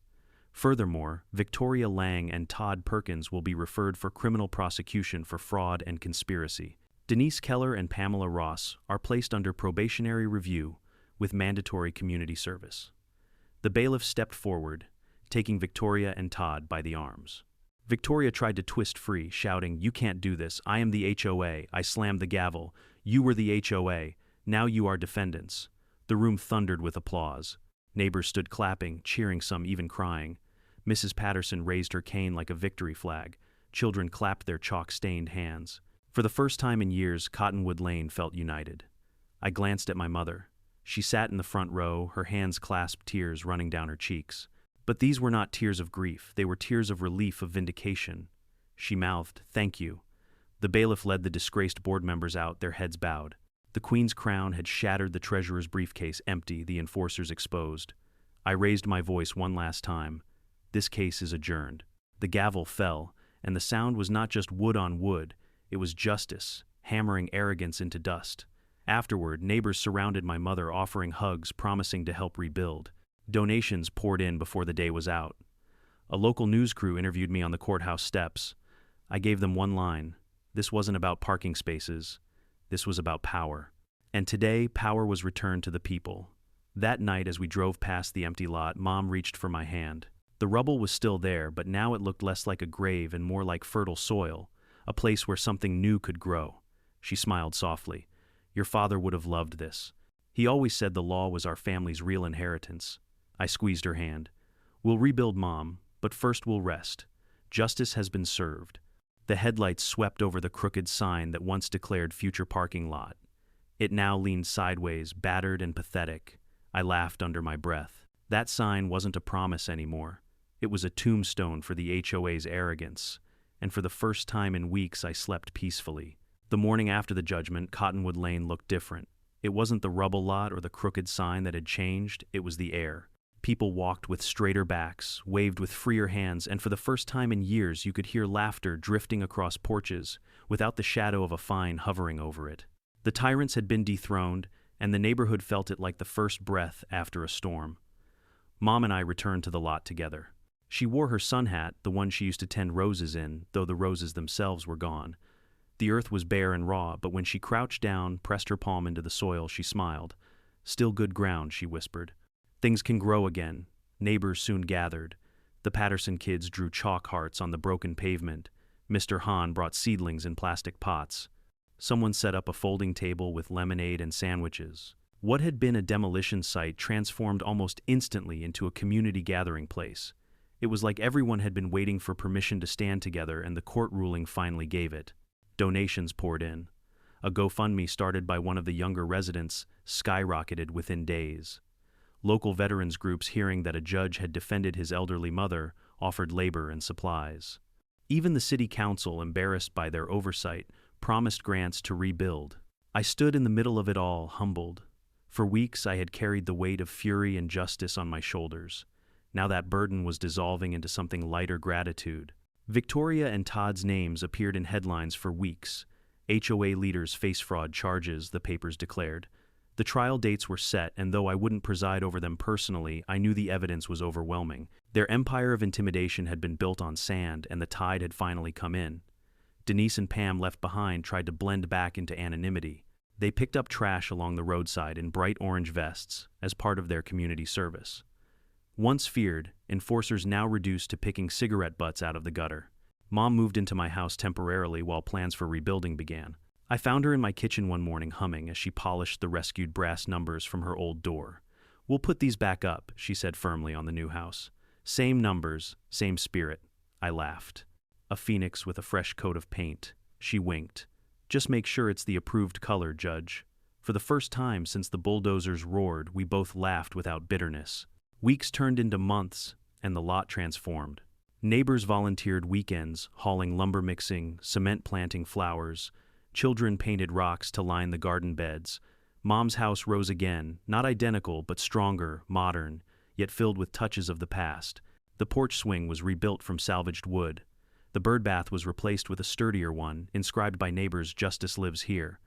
Furthermore, Victoria Lang and Todd Perkins will be referred for criminal prosecution for fraud and conspiracy. Denise Keller and Pamela Ross are placed under probationary review with mandatory community service." The bailiff stepped forward, taking Victoria and Todd by the arms. Victoria tried to twist free, shouting, "You can't do this. I am the HOA." I slammed the gavel. "You were the HOA. Now you are defendants." The room thundered with applause. Neighbors stood clapping, cheering, some even crying. Mrs. Patterson raised her cane like a victory flag. Children clapped their chalk-stained hands. For the first time in years, Cottonwood Lane felt united. I glanced at my mother. She sat in the front row, her hands clasped, tears running down her cheeks. But these were not tears of grief, they were tears of relief, of vindication. She mouthed, "Thank you." The bailiff led the disgraced board members out, their heads bowed. The Queen's crown had shattered the treasurer's briefcase, empty, the enforcers exposed. I raised my voice one last time. "This case is adjourned." The gavel fell, and the sound was not just wood on wood, it was justice, hammering arrogance into dust. Afterward, neighbors surrounded my mother, offering hugs, promising to help rebuild. Donations poured in before the day was out. A local news crew interviewed me on the courthouse steps. I gave them one line: this wasn't about parking spaces, this was about power. And today, power was returned to the people. That night, as we drove past the empty lot, Mom reached for my hand. The rubble was still there, but now it looked less like a grave and more like fertile soil, a place where something new could grow. She smiled softly. Your father would have loved this. He always said the law was our family's real inheritance. I squeezed her hand. We'll rebuild, Mom, but first we'll rest. Justice has been served. The headlights swept over the crooked sign that once declared future parking lot. It now leaned sideways, battered and pathetic. I laughed under my breath. That sign wasn't a promise anymore. It was a tombstone for the HOA's arrogance, and for the first time in weeks I slept peacefully. The morning after the judgment, Cottonwood Lane looked different. It wasn't the rubble lot or the crooked sign that had changed, it was the air. People walked with straighter backs, waved with freer hands, and for the first time in years you could hear laughter drifting across porches, without the shadow of a fine hovering over it. The tyrants had been dethroned, and the neighborhood felt it like the first breath after a storm. Mom and I returned to the lot together. She wore her sun hat, the one she used to tend roses in, though the roses themselves were gone. The earth was bare and raw, but when she crouched down, pressed her palm into the soil, she smiled. Still good ground, she whispered. Things can grow again. Neighbors soon gathered. The Patterson kids drew chalk hearts on the broken pavement. Mr. Hahn brought seedlings in plastic pots. Someone set up a folding table with lemonade and sandwiches. What had been a demolition site transformed almost instantly into a community gathering place. It was like everyone had been waiting for permission to stand together, and the court ruling finally gave it. Donations poured in. A GoFundMe started by one of the younger residents skyrocketed within days. Local veterans groups, hearing that a judge had defended his elderly mother, offered labor and supplies. Even the city council, embarrassed by their oversight, promised grants to rebuild. I stood in the middle of it all, humbled. For weeks I had carried the weight of fury and justice on my shoulders. Now that burden was dissolving into something lighter: gratitude. Victoria and Todd's names appeared in headlines for weeks. HOA leaders face fraud charges, the papers declared. The trial dates were set, and though I wouldn't preside over them personally, I knew the evidence was overwhelming. Their empire of intimidation had been built on sand, and the tide had finally come in. Denise and Pam, left behind, tried to blend back into anonymity. They picked up trash along the roadside in bright orange vests as part of their community service. Once feared, enforcers now reduced to picking cigarette butts out of the gutter. Mom moved into my house temporarily while plans for rebuilding began. I found her in my kitchen one morning humming as she polished the rescued brass numbers from her old door. We'll put these back up, she said firmly, on the new house. Same numbers, same spirit. I laughed. A phoenix with a fresh coat of paint. She winked. Just make sure it's the approved color, Judge. For the first time since the bulldozers roared, we both laughed without bitterness. Weeks turned into months, and the lot transformed. Neighbors volunteered weekends, hauling lumber, mixing, cement, planting flowers. Children painted rocks to line the garden beds. Mom's house rose again, not identical but stronger, modern, yet filled with touches of the past. The porch swing was rebuilt from salvaged wood. The birdbath was replaced with a sturdier one, inscribed by neighbors, "Justice lives here."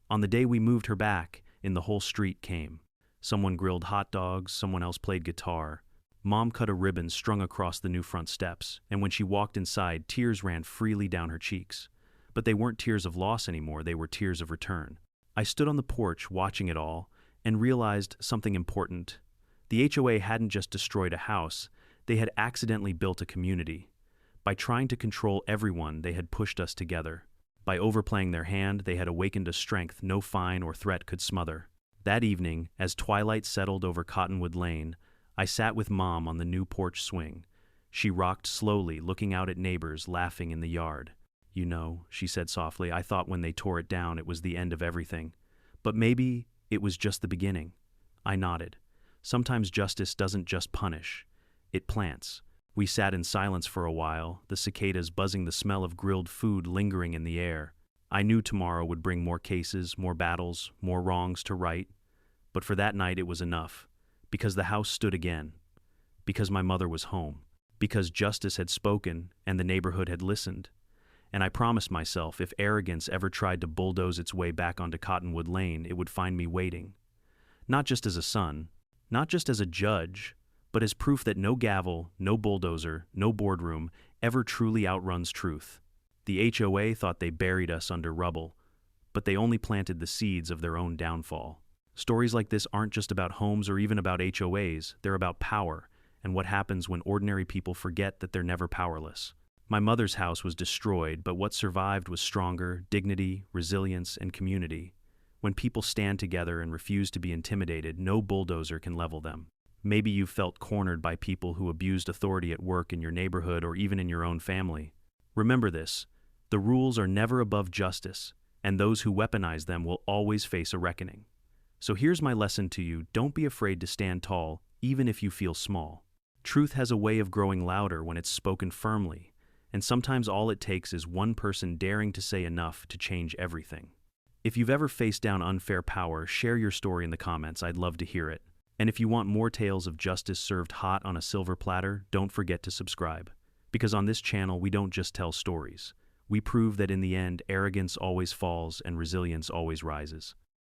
On the day we moved her back, in the whole street came. Someone grilled hot dogs, someone else played guitar. Mom cut a ribbon strung across the new front steps, and when she walked inside, tears ran freely down her cheeks. But they weren't tears of loss anymore, they were tears of return. I stood on the porch watching it all and realized something important. The HOA hadn't just destroyed a house, they had accidentally built a community. By trying to control everyone, they had pushed us together. By overplaying their hand, they had awakened a strength no fine or threat could smother. That evening, as twilight settled over Cottonwood Lane, I sat with Mom on the new porch swing. She rocked slowly, looking out at neighbors laughing in the yard. "You know," she said softly, "I thought when they tore it down it was the end of everything. But maybe it was just the beginning." I nodded. Sometimes justice doesn't just punish, it plants. We sat in silence for a while, the cicadas buzzing, the smell of grilled food lingering in the air. I knew tomorrow would bring more cases, more battles, more wrongs to right. But for that night it was enough. Because the house stood again. Because my mother was home. Because justice had spoken and the neighborhood had listened. And I promised myself if arrogance ever tried to bulldoze its way back onto Cottonwood Lane, it would find me waiting. Not just as a son, not just as a judge, but as proof that no gavel, no bulldozer, no boardroom ever truly outruns truth. The HOA thought they buried us under rubble, but they only planted the seeds of their own downfall. Stories like this aren't just about homes or even about HOAs, they're about power, and what happens when ordinary people forget that they're never powerless. My mother's house was destroyed, but what survived was stronger, dignity, resilience, and community. When people stand together and refuse to be intimidated, no bulldozer can level them. Maybe you've felt cornered by people who abused authority at work, in your neighborhood, or even in your own family. Remember this: the rules are never above justice, and those who weaponize them will always face a reckoning. So here's my lesson to you: don't be afraid to stand tall, even if you feel small. Truth has a way of growing louder when it's spoken firmly, and sometimes all it takes is one person daring to say enough to change everything. If you've ever faced down unfair power, share your story in the comments. I'd love to hear it. And if you want more tales of justice served hot on a silver platter, don't forget to subscribe. Because on this channel, we don't just tell stories. We prove that in the end, arrogance always falls and resilience always rises.